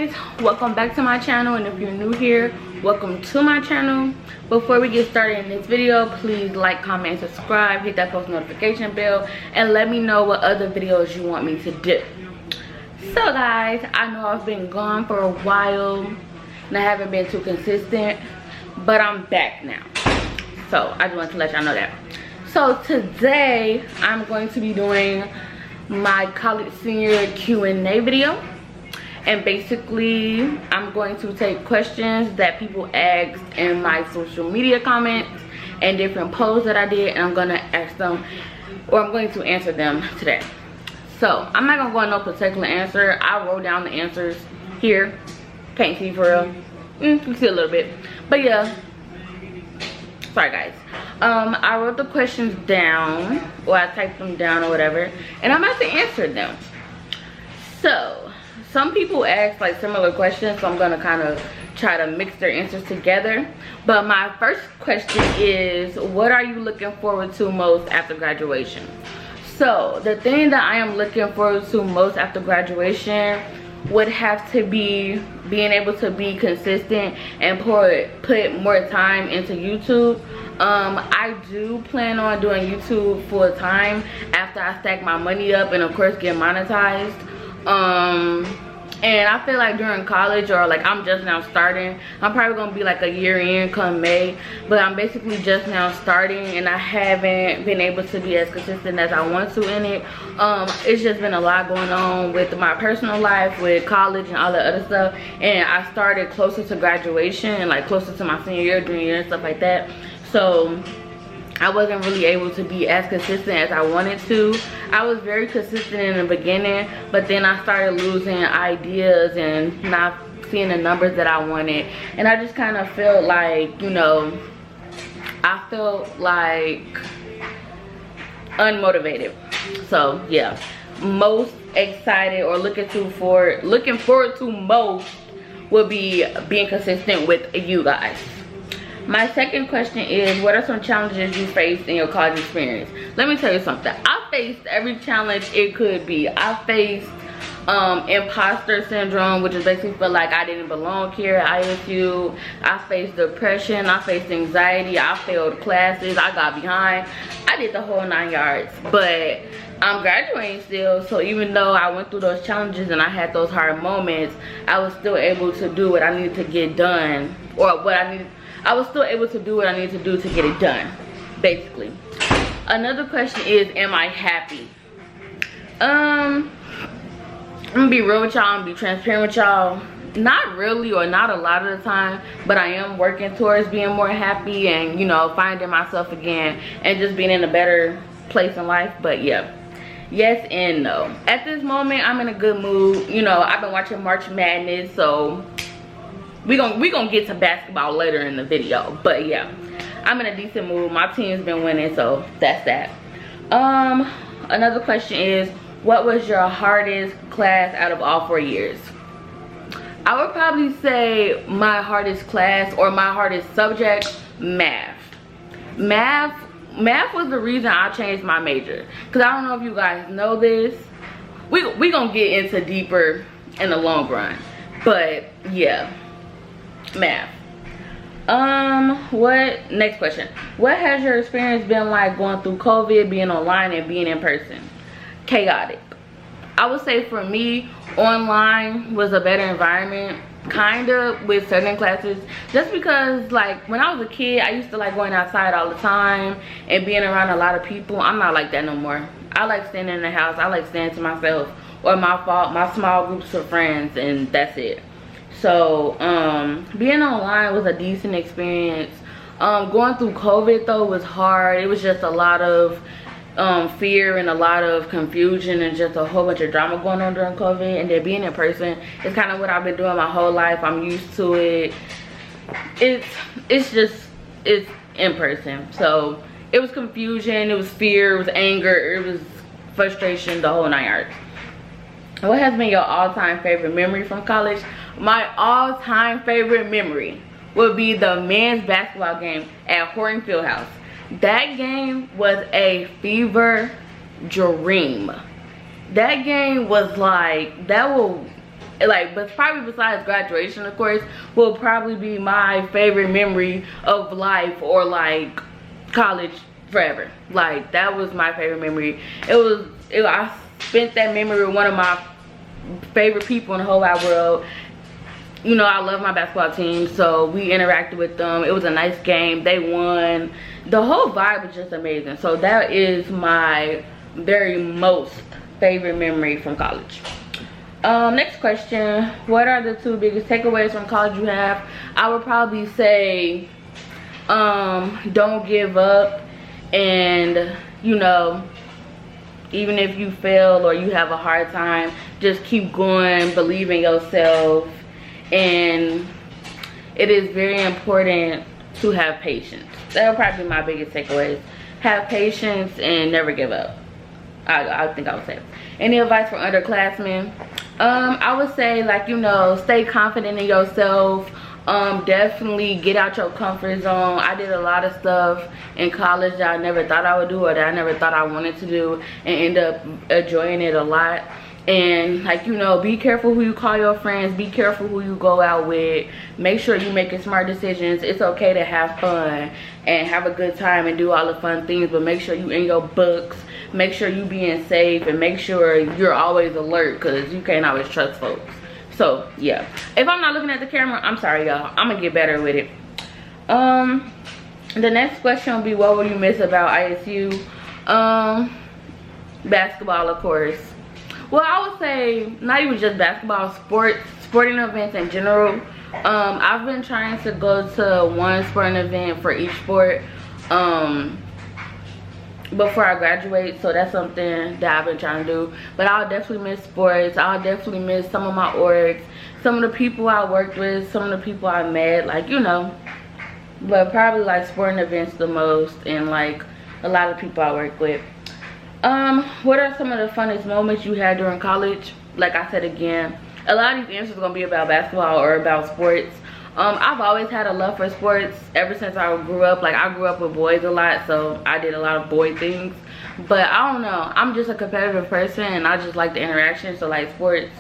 guys, welcome back to my channel, and if you're new here, welcome to my channel. Before we get started in this video, please like, comment, and subscribe, hit that post notification bell, and let me know what other videos you want me to do. So guys, I know I've been gone for a while and I haven't been too consistent, but I'm back now, so I just want to let y'all know that. So today I'm going to be doing my college senior Q&A video, and basically I'm going to take questions that people asked in my social media comments and different posts that I did, and I'm gonna ask them, or I'm going to answer them today. So I'm not gonna go on no particular answer. I wrote down the answers here. Can't see for real. You can see a little bit, but yeah, sorry guys. I wrote the questions down, or I typed them down or whatever, and I'm about to answer them. So some people ask like similar questions, so I'm gonna kind of try to mix their answers together. But my first question is, what are you looking forward to most after graduation? So the thing that I am looking forward to most after graduation would have to be being able to be consistent and put more time into YouTube. I do plan on doing YouTube full time after I stack my money up and of course get monetized. And I feel like during college, or like I'm just now starting, I'm probably gonna be like a year in come May, but I'm basically just now starting and I haven't been able to be as consistent as I want to in it. It's just been a lot going on with my personal life, with college and all the other stuff, and I started closer to graduation, like closer to my senior year, junior year, and stuff like that. So I wasn't really able to be as consistent as I wanted to. I was very consistent in the beginning, but then I started losing ideas and not seeing the numbers that I wanted. And I just kind of felt like, you know, I felt like unmotivated. So yeah, most excited or looking forward to most would be being consistent with you guys. My second question is, what are some challenges you faced in your college experience? Let me tell you something. I faced every challenge it could be. I faced imposter syndrome, which is basically feel like I didn't belong here at ISU. I faced depression. I faced anxiety. I failed classes. I got behind. I did the whole 9 yards. But I'm graduating still, so even though I went through those challenges and I had those hard moments, I was still able to do what I needed to get done, or I was still able to do what I need to do to get it done, basically. Another question is, am I happy? I'm gonna be real with y'all, I'm gonna be transparent with y'all. Not really, or not a lot of the time, but I am working towards being more happy and, you know, finding myself again and just being in a better place in life. But yeah, yes and no. At this moment, I'm in a good mood. You know, I've been watching March Madness, so we gonna get to basketball later in the video. But yeah, I'm in a decent mood. My team's been winning, so that's that. Another question is, what was your hardest class out of all 4 years? I would probably say my hardest class, or my hardest subject, math. Math was the reason I changed my major, because I don't know if you guys know this. We gonna get into deeper in the long run, but yeah, math. Next question, what has your experience been like going through COVID, being online and being in person? Chaotic. I would say for me, online was a better environment, kind of, with certain classes, just because like when I was a kid, I used to like going outside all the time and being around a lot of people. I'm not like that no more. I like staying in the house. I like staying to myself or my small groups of friends, and that's it. So being online was a decent experience. Going through COVID though was hard. It was just a lot of fear and a lot of confusion and just a whole bunch of drama going on during COVID. And then being in person is kind of what I've been doing my whole life. I'm used to it. It's in person. So it was confusion, it was fear, it was anger, it was frustration, the whole 9 yards. What has been your all-time favorite memory from college? My all-time favorite memory would be the men's basketball game at Horton Fieldhouse. That game was a fever dream. That game was like, like, but probably besides graduation, of course, will probably be my favorite memory of life, or like college forever. Like, that was my favorite memory. I spent that memory with one of my favorite people in the whole wide world. You know, I love my basketball team, so we interacted with them. It was a nice game. They won. The whole vibe was just amazing. So that is my very most favorite memory from college. Next question. What are the 2 biggest takeaways from college you have? I would probably say don't give up, and you know, even if you fail or you have a hard time, just keep going, believe in yourself. And it is very important to have patience. That would probably be my biggest takeaways. Have patience and never give up. I think I would say. Any advice for underclassmen? I would say, like, you know, stay confident in yourself. Definitely get out your comfort zone. I did a lot of stuff in college that I never thought I would do, or that I never thought I wanted to do, and end up enjoying it a lot. And, like, you know, be careful who you call your friends. Be careful who you go out with. Make sure you're making smart decisions. It's okay to have fun and have a good time and do all the fun things, but make sure you in your books. Make sure you being safe, and make sure you're always alert, because you can't always trust folks. So yeah, if I'm not looking at the camera, I'm sorry, y'all. I'm gonna get better with it. The next question will be, what will you miss about ISU? Basketball, of course. Well, I would say not even just basketball, sporting events in general. I've been trying to go to one sporting event for each sport before I graduate, so that's something that I've been trying to do. But I'll definitely miss sports. I'll definitely miss some of my orgs, some of the people I worked with, some of the people I met, like, you know. But probably like sporting events the most, and like a lot of people I work with. What are some of the funnest moments you had during college? Like I said again, a lot of these answers are gonna be about basketball or about sports. I've always had a love for sports ever since I grew up. Like, I grew up with boys a lot, so I did a lot of boy things. But I don't know, I'm just a competitive person, and I just like the interaction. So like, sports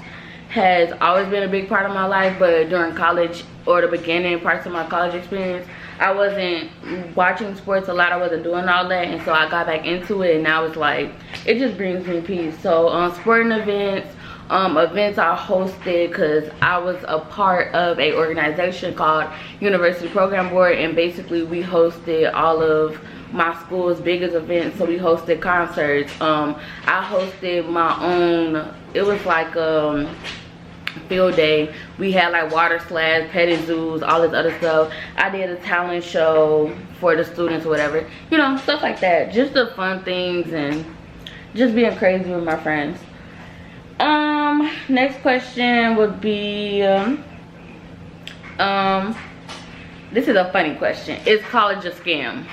has always been a big part of my life. But during college, or the beginning parts of my college experience, I wasn't watching sports a lot. I wasn't doing all that, and so I got back into it, and now it's like, it just brings me peace. So sporting events, events I hosted, because I was a part of a organization called University Program Board, and basically we hosted all of my school's biggest events. So we hosted concerts. I hosted my own, it was like field day. We had like water slides, petting zoos, all this other stuff. I did a talent show for the students or whatever, you know, stuff like that. Just the fun things and just being crazy with my friends. Next question would be this is a funny question. Is college a scam?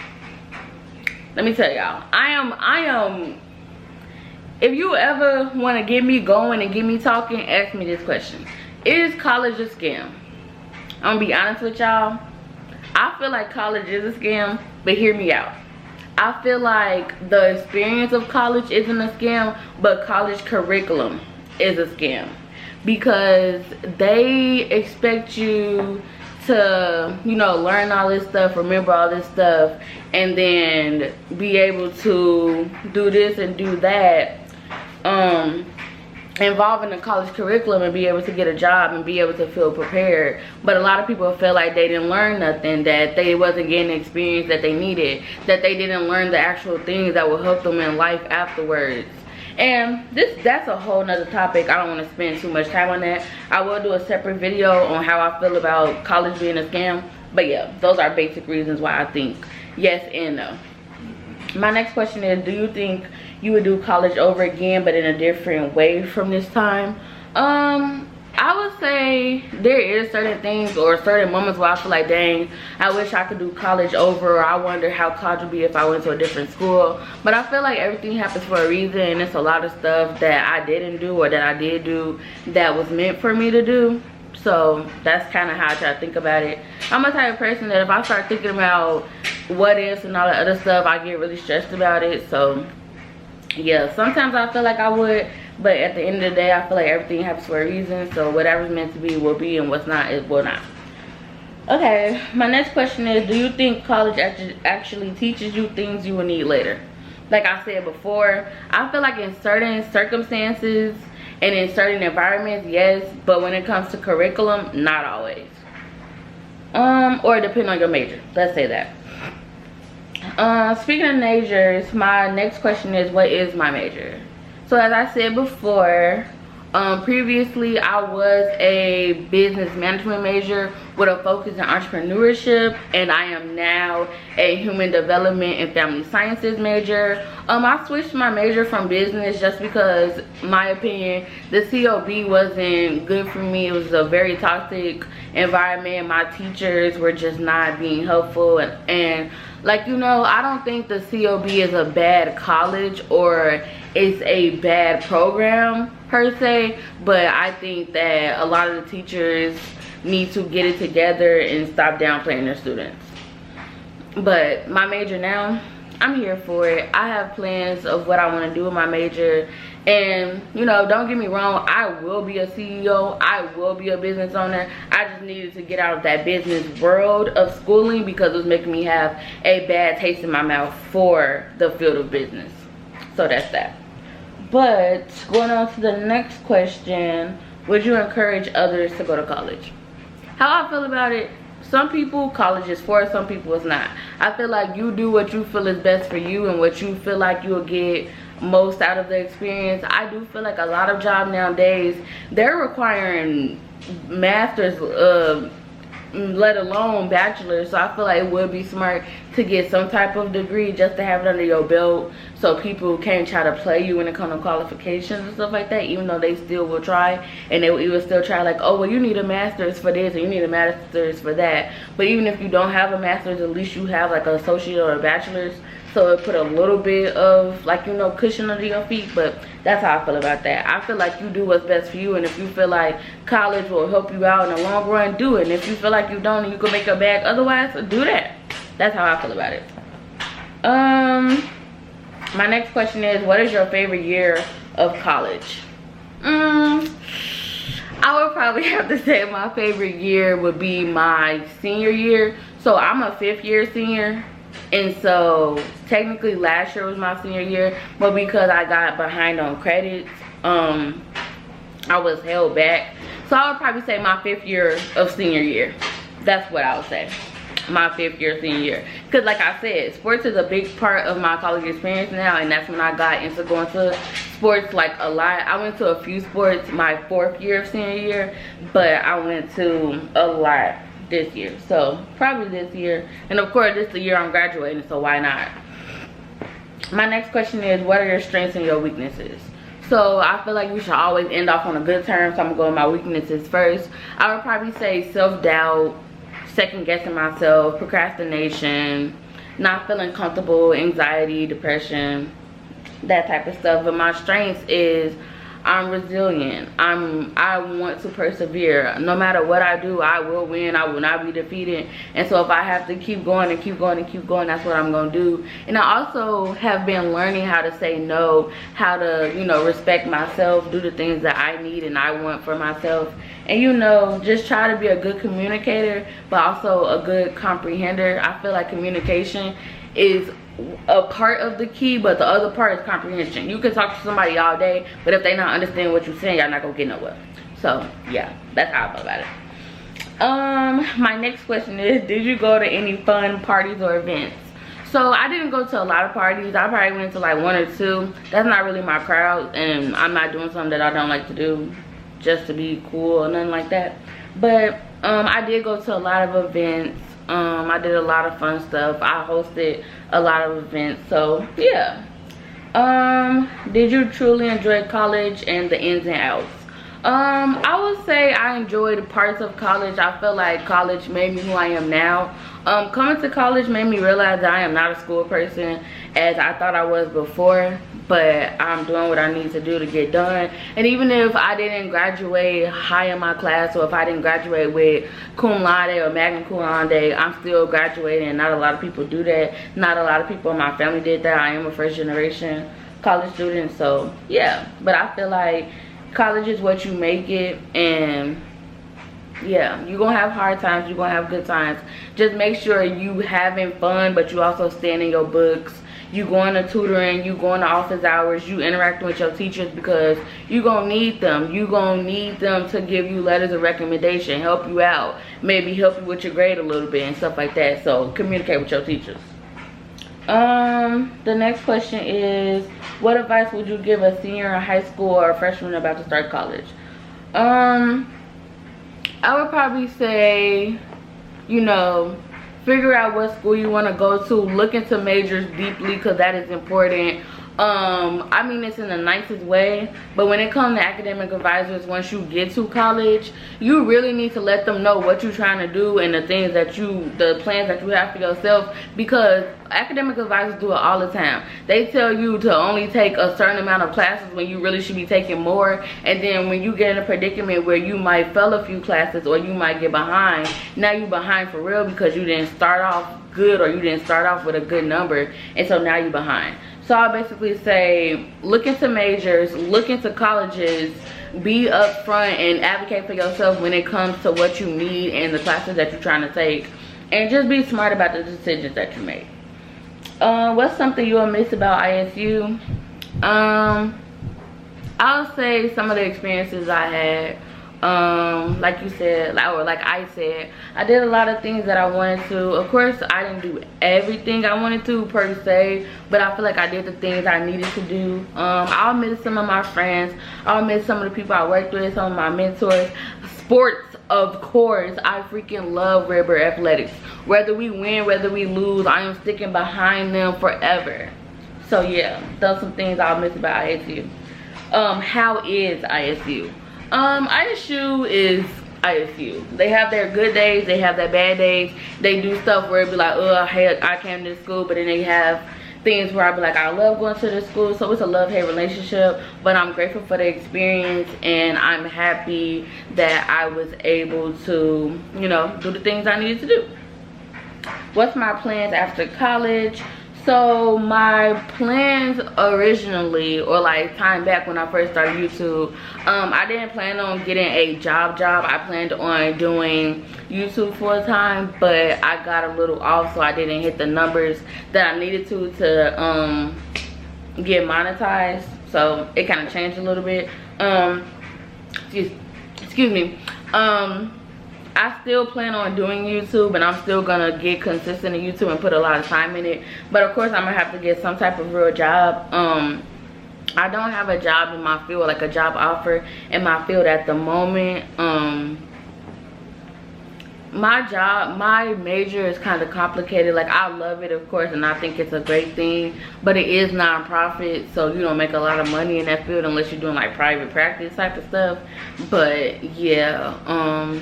Let me tell y'all, I am if you ever want to get me going and get me talking, ask me this question. Is college a scam? I'm gonna be honest with y'all. I feel like college is a scam, but hear me out. I feel like the experience of college isn't a scam, but college curriculum is a scam, because they expect you to, you know, learn all this stuff, remember all this stuff, and then be able to do this and do that, involving the college curriculum, and be able to get a job and be able to feel prepared. But a lot of people feel like they didn't learn nothing, that they wasn't getting the experience that they needed, that they didn't learn the actual things that will help them in life afterwards. And that's a whole nother topic. I don't want to spend too much time on that. I will do a separate video on how I feel about college being a scam. But yeah, those are basic reasons why I think yes and no. My next question is, do you think you would do college over again, but in a different way from this time? I would say there is certain things or certain moments where I feel like, dang, I wish I could do college over, or I wonder how college would be if I went to a different school. But I feel like everything happens for a reason, and it's a lot of stuff that I didn't do or that I did do that was meant for me to do. So that's kind of how I try to think about it. I'm a type of person that if I start thinking about what ifs and all the other stuff, I get really stressed about it. So yeah, sometimes I feel like I would, But at the end of the day, I feel like everything happens for a reason. So whatever's meant to be will be, and what's not, it will not. Okay, my next question is, do you think college actually teaches you things you will need later? Like I said before, I feel like in certain circumstances and in certain environments, yes, but when it comes to curriculum, not always. Or depending on your major, let's say that. Speaking of majors, my next question is, what is my major? So as I said before, previously I was a business management major with a focus in entrepreneurship, and I am now a human development and family sciences major. I switched my major from business just because, my opinion, the COB wasn't good for me. It was a very toxic environment. My teachers were just not being helpful, and like, you know, I don't think the COB is a bad college or it's a bad program per se, but I think that a lot of the teachers need to get it together and stop downplaying their students. But my major now, I'm here for it. I have plans of what I want to do with my major, and you know, don't get me wrong, I will be a CEO, I will be a business owner. I just needed to get out of that business world of schooling because it was making me have a bad taste in my mouth for the field of business. So that's that. But going on to the next question, would you encourage others to go to college? How I feel about it, some people college is for, some people it's not. I feel like you do what you feel is best for you and what you feel like you'll get most out of the experience. I do feel like a lot of jobs nowadays, they're requiring masters, let alone bachelor's. So I feel like it would be smart to get some type of degree just to have it under your belt, so people can't try to play you when it comes to qualifications and stuff like that, even though they still will try, and they will still try like, oh well, you need a master's for this or you need a master's for that. But even if you don't have a master's, at least you have like an associate or a bachelor's, so it put a little bit of, like, you know, cushion under your feet. But that's how I feel about that. I feel like you do what's best for you, and if you feel like college will help you out in the long run, do it. And if you feel like you don't and you can make a bag otherwise, do that. That's how I feel about it. My next question is, what is your favorite year of college? I would probably have to say my favorite year would be my senior year. So I'm a 5th year senior, and so technically last year was my senior year, but because I got behind on credits, I was held back. So I would probably say my 5th year of senior year. That's what I would say, my 5th year senior year. Because like I said, sports is a big part of my college experience now, and that's when I got into going to sports like a lot. I went to a few sports my 4th year of senior year, but I went to a lot this year. So probably this year, and of course this is the year I'm graduating, so why not? My next question is, what are your strengths and your weaknesses? So I feel like we should always end off on a good term, so I'm gonna go with my weaknesses first. I would probably say self-doubt, second guessing myself, procrastination, not feeling comfortable, anxiety, depression, that type of stuff. But my strengths is I'm resilient. I want to persevere. No matter what I do, I will win. I will not be defeated. And so if I have to keep going and keep going and keep going, that's what I'm going to do. And I also have been learning how to say no, how to, you know, respect myself, do the things that I need and I want for myself. And, you know, just try to be a good communicator, but also a good comprehender. I feel like communication is a part of the key, but the other part is comprehension. You can talk to somebody all day, but if they not understand what you're saying, y'all not gonna get nowhere. So yeah, that's how I feel about it. My next question is, did you go to any fun parties or events? So I didn't go to a lot of parties. I probably went to like 1 or 2. That's not really my crowd, and I'm not doing something that I don't like to do just to be cool or nothing like that. But I did go to a lot of events. I did a lot of fun stuff. I hosted a lot of events. So yeah. Did you truly enjoy college and the ins and outs? I would say I enjoyed parts of college. I feel like college made me who I am now. Coming to college made me realize that I am not a school person as I thought I was before, but I'm doing what I need to do to get done. And even if I didn't graduate high in my class, or if I didn't graduate with cum laude or magna cum laude, I'm still graduating, and not a lot of people do that. Not a lot of people in my family did that. I am a first generation. college students. So yeah, but I feel like college is what you make it, and yeah, you're gonna have hard times, you're gonna have good times. Just make sure you having fun, but you also staying in your books. You going to tutoring, you going to office hours, you interacting with your teachers, because you gonna need them. You gonna need them to give you letters of recommendation, help you out, maybe help you with your grade a little bit and stuff like that. So communicate with your teachers. The next question is, what advice would you give a senior in high school or a freshman about to start college? I would probably say, you know, figure out what school you want to go to. Look into majors deeply, because that is important. I mean this in the nicest way, but when it comes to academic advisors, once you get to college, you really need to let them know what you're trying to do and the things that the plans that you have for yourself, because academic advisors do it all the time. They tell you to only take a certain amount of classes when you really should be taking more, and then when you get in a predicament where you might fail a few classes or you might get behind, now you're behind for real because you didn't start off good, or you didn't start off with a good number, and so now you're behind. So I'll basically say, look into majors, look into colleges, be upfront and advocate for yourself when it comes to what you need and the classes that you're trying to take, and just be smart about the decisions that you make. What's something you'll miss about ISU? I'll say some of the experiences I had. Like you said, or like I said, I did a lot of things that I wanted to. Of course, I didn't do everything I wanted to per se, but I feel like I did the things I needed to do. I'll miss some of my friends. I'll miss some of the people I worked with, some of my mentors. Sports, of course. I freaking love Red Bird Athletics. Whether we win, whether we lose, I am sticking behind them forever. So yeah, those are some things I'll miss about ISU. How is ISU? ISU is ISU. They have their good days, they have their bad days. They do stuff where it be like, oh, I came to this school, but then they have things where I be like, I love going to this school. So it's a love-hate relationship, but I'm grateful for the experience, and I'm happy that I was able to, you know, do the things I needed to do. What's my plans after college? So my plans originally, or like time back when I first started YouTube, I didn't plan on getting a job. I planned on doing YouTube full time, but I got a little off, so I didn't hit the numbers that I needed to get monetized. So it kind of changed a little bit. Excuse me. I still plan on doing YouTube, and I'm still gonna get consistent in YouTube and put a lot of time in it, but of course I'm gonna have to get some type of real job. I don't have a job in my field, like a job offer in my field at the moment. My major is kind of complicated. Like, I love it, of course, and I think it's a great thing, but it is non-profit, so you don't make a lot of money in that field unless you're doing like private practice type of stuff. But yeah,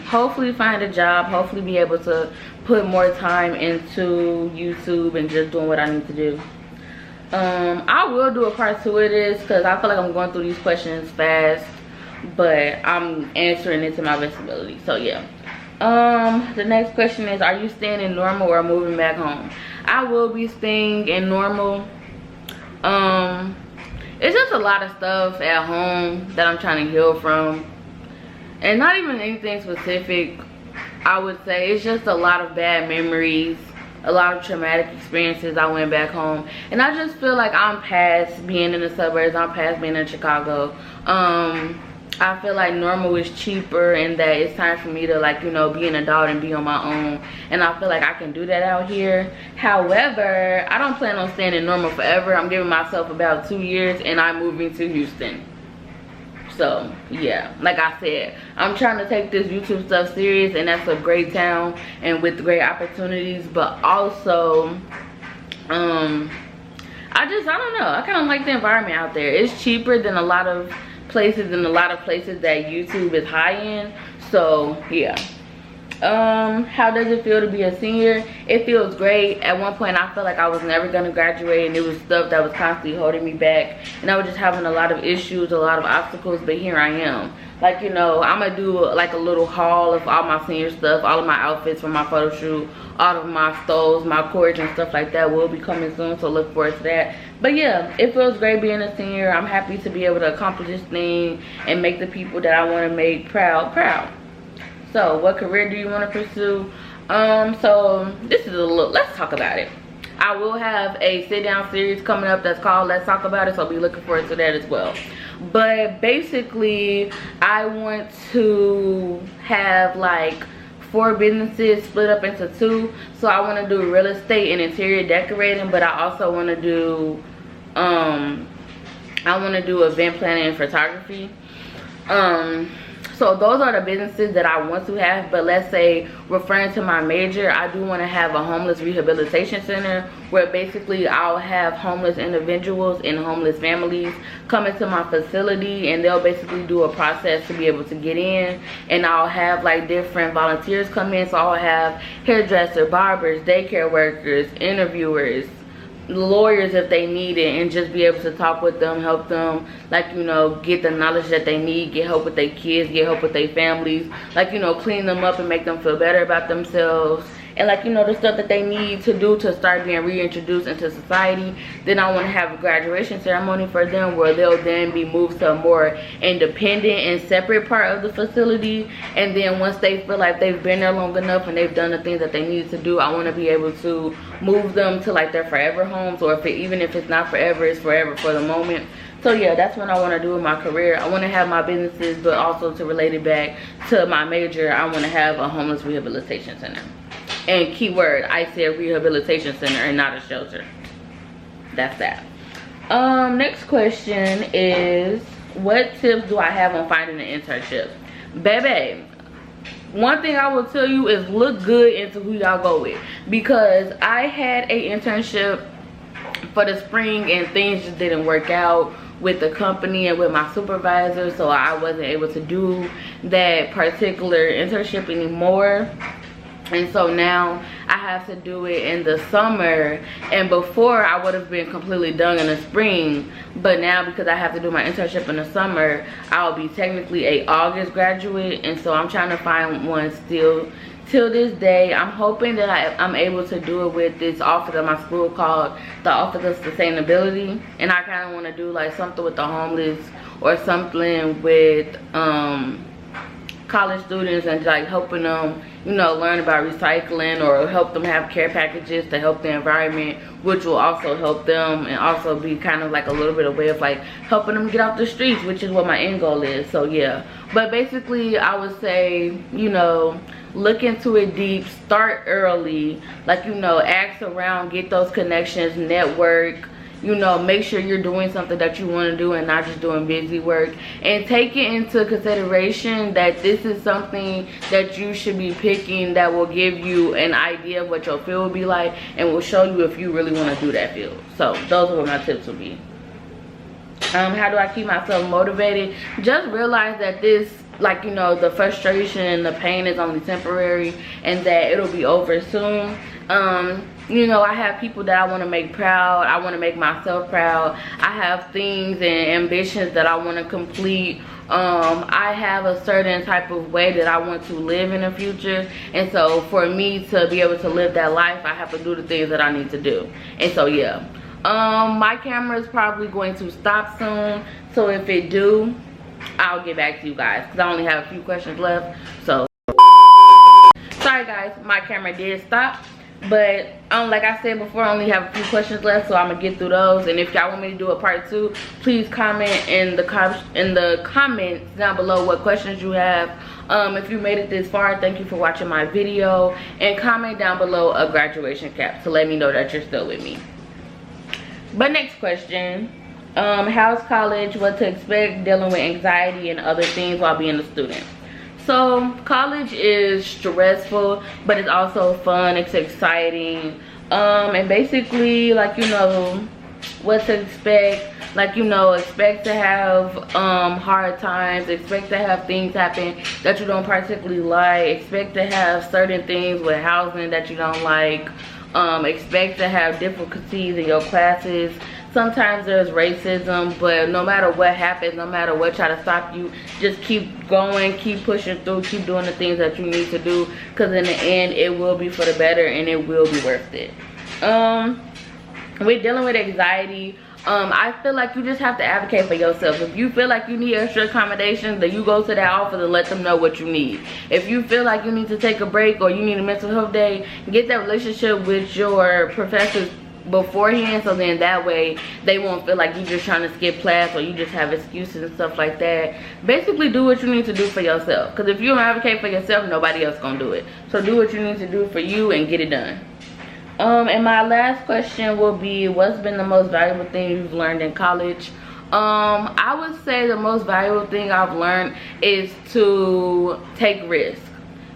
hopefully find a job, hopefully be able to put more time into YouTube and just doing what I need to do. I will do a part 2 of this because I feel like I'm going through these questions fast, but I'm answering it to my best ability. So yeah. The next question is, are you staying in Normal or moving back home? I will be staying in Normal. It's just a lot of stuff at home that I'm trying to heal from, and not even anything specific. I would say it's just a lot of bad memories, a lot of traumatic experiences. I went back home, and I just feel like I'm past being in the suburbs. I'm past being in Chicago. I feel like Normal is cheaper, and that it's time for me to, like, you know, be an adult and be on my own, and I feel like I can do that out here. However, I don't plan on staying in Normal forever. I'm giving myself about 2 years, and I'm moving to Houston. So yeah, like I said, I'm trying to take this YouTube stuff serious, and that's a great town and with great opportunities, but also I don't know, I kind of like the environment out there. It's cheaper than a lot of places, that YouTube is high in. So yeah. How does it feel to be a senior? It feels great. At one point I felt like I was never gonna graduate, and it was stuff that was constantly holding me back, and I was just having a lot of issues, a lot of obstacles, but here I am. Like, you know, I'm gonna do like a little haul of all my senior stuff, all of my outfits from my photo shoot, all of my stoles, my cords and stuff like that will be coming soon, so look forward to that. But yeah, it feels great being a senior. I'm happy to be able to accomplish this thing and make the people that I want to make proud. So what career do you want to pursue? So this is a look. Let's talk about it. I will have a sit down series coming up that's called Let's Talk About It, so I'll be looking forward to that as well. But basically I want to have like 4 businesses split up into 2. So I want to do real estate and interior decorating, but I also want to do event planning and photography. So those are the businesses that I want to have. But let's say, referring to my major, I do want to have a homeless rehabilitation center where basically I'll have homeless individuals and homeless families come into my facility, and they'll basically do a process to be able to get in, and I'll have like different volunteers come in. So I'll have hairdresser, barbers, daycare workers, interviewers, lawyers if they need it, and just be able to talk with them, help them, like, you know, get the knowledge that they need, get help with their kids, get help with their families, like, you know, clean them up and make them feel better about themselves, and like, you know, the stuff that they need to do to start being reintroduced into society. Then I want to have a graduation ceremony for them where they'll then be moved to a more independent and separate part of the facility. And then once they feel like they've been there long enough and they've done the things that they need to do, I want to be able to move them to like their forever homes, or even if it's not forever, it's forever for the moment. So yeah, that's what I want to do in my career. I want to have my businesses, but also to relate it back to my major, I want to have a homeless rehabilitation center. And keyword, I said rehabilitation center and not a shelter. That's that. Next question is, what tips do I have on finding an internship? Baby, one thing I will tell you is look good into who y'all go with, because I had a internship for the spring and things just didn't work out with the company and with my supervisor, so I wasn't able to do that particular internship anymore. And so now I have to do it in the summer, and before I would have been completely done in the spring, but now because I have to do my internship in the summer, I'll be technically a August graduate. And so I'm trying to find one still till this day. I'm hoping that I'm able to do it with this office at my school called the Office of Sustainability, and I kind of want to do like something with the homeless or something with college students, and like helping them, you know, learn about recycling, or help them have care packages to help the environment, which will also help them and also be kind of like a little bit of way of like helping them get off the streets, which is what my end goal is. So yeah, but basically I would say, you know, look into it deep, start early, like, you know, ask around, get those connections, network, you know, make sure you're doing something that you want to do and not just doing busy work, and take it into consideration that this is something that you should be picking that will give you an idea of what your field will be like, and will show you if you really want to do that field. So those are what my tips will be. How do I keep myself motivated? Just realize that this, like, you know, the frustration and the pain is only temporary, and that it'll be over soon. You know, I have people that I want to make proud. I want to make myself proud. I have things and ambitions that I want to complete. I have a certain type of way that I want to live in the future, and so for me to be able to live that life, I have to do the things that I need to do. And so yeah, my camera is probably going to stop soon, so if it do, I'll get back to you guys, because I only have a few questions left. So sorry guys, my camera did stop, but like I said before, I only have a few questions left, so I'm gonna get through those. And if y'all want me to do a part 2, please comment in the comments down below what questions you have. If you made it this far, thank you for watching my video, and comment down below a graduation cap to let me know that you're still with me. But next question, how's college, what to expect, dealing with anxiety and other things while being a student? So college is stressful, but it's also fun, it's exciting, and basically, like, you know, what to expect. Like, you know, expect to have hard times, expect to have things happen that you don't particularly like, expect to have certain things with housing that you don't like, expect to have difficulties in your classes. Sometimes there's racism, but no matter what happens, no matter what try to stop you, just keep going, keep pushing through, keep doing the things that you need to do, because in the end it will be for the better and it will be worth it. We're dealing with anxiety. I feel like you just have to advocate for yourself. If you feel like you need extra accommodations, then you go to that office and let them know what you need. If you feel like you need to take a break or you need a mental health day, get that relationship with your professors beforehand, so then that way they won't feel like you're just trying to skip class or you just have excuses and stuff like that. Basically do what you need to do for yourself, because if you don't advocate for yourself, nobody else gonna do it. So do what you need to do for you and get it done. And my last question will be, what's been the most valuable thing you've learned in college? I would say the most valuable thing I've learned is to take risks.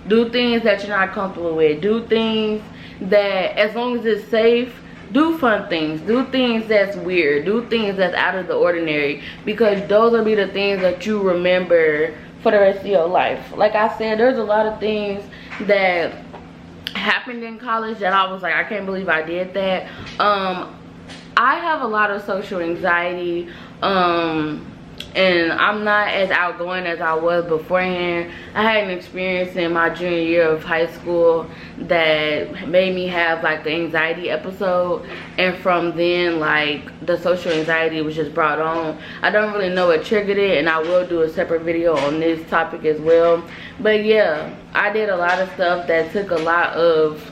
Do things that you're not comfortable with. Do things that, as long as it's safe, do fun things. Do things that's weird. Do things that's out of the ordinary, because those will be the things that you remember for the rest of your life. Like I said, there's a lot of things that happened in college that I was like, I can't believe I did that. I have a lot of social anxiety, and I'm not as outgoing as I was beforehand. I had an experience in my junior year of high school that made me have like the anxiety episode, and from then, like, the social anxiety was just brought on. I don't really know what triggered it, and I will do a separate video on this topic as well. But yeah, I did a lot of stuff that took a lot of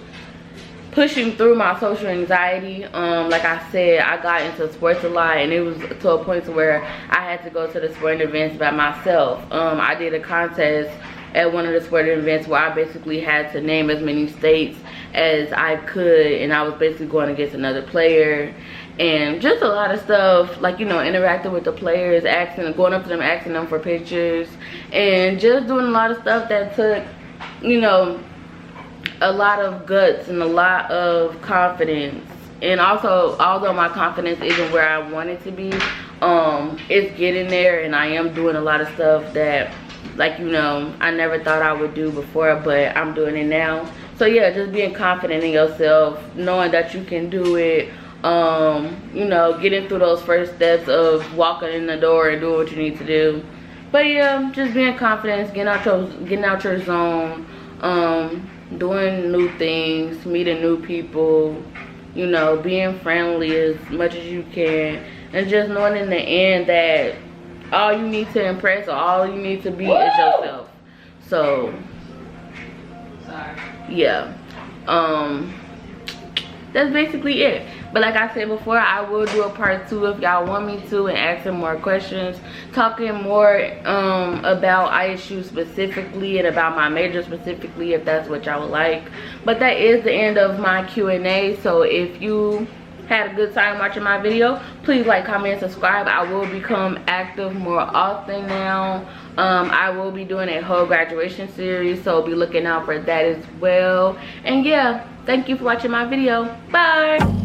pushing through my social anxiety. Like I said, I got into sports a lot, and it was to a point to where I had to go to the sporting events by myself. I did a contest at one of the sporting events where I basically had to name as many states as I could, and I was basically going against another player, and just a lot of stuff, like, you know, interacting with the players, going up to them, asking them for pictures, and just doing a lot of stuff that took, you know, a lot of guts and a lot of confidence. And also, although my confidence isn't where I want it to be, it's getting there, and I am doing a lot of stuff that, like, you know, I never thought I would do before, but I'm doing it now. So yeah, just being confident in yourself, knowing that you can do it, you know, getting through those first steps of walking in the door and doing what you need to do. But yeah, just being confident, getting out your zone, doing new things, meeting new people, you know, being friendly as much as you can, and just knowing in the end that all you need to impress or all you need to be is yourself. So yeah, that's basically it. But like I said before, I will do a part 2 if y'all want me to, and asking more questions, talking more about ISU specifically and about my major specifically, if that's what y'all would like. But that is the end of my Q&A. So if you had a good time watching my video, please like, comment, subscribe. I will become active more often now. I will be doing a whole graduation series, so be looking out for that as well. And yeah, thank you for watching my video. Bye.